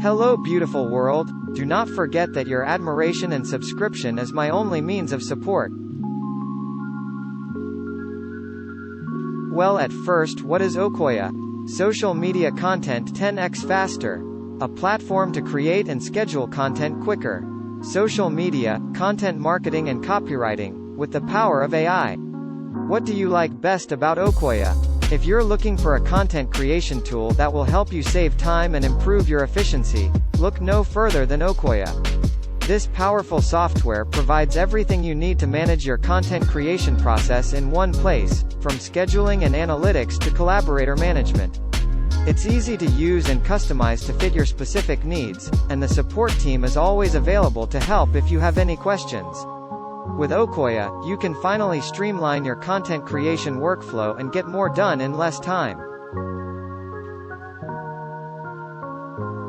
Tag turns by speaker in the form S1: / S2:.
S1: Hello beautiful world, do not forget that your admiration and subscription is my only means of support. Well, at first, what is Ocoya? Social media content 10x faster. A platform to create and schedule content quicker. Social media, content marketing and copywriting, with the power of AI. What do you like best about Ocoya? If you're looking for a content creation tool that will help you save time and improve your efficiency, look no further than Ocoya. This powerful software provides everything you need to manage your content creation process in one place, from scheduling and analytics to collaborator management. It's easy to use and customize to fit your specific needs, and the support team is always available to help if you have any questions. With Ocoya, you can finally streamline your content creation workflow and get more done in less time.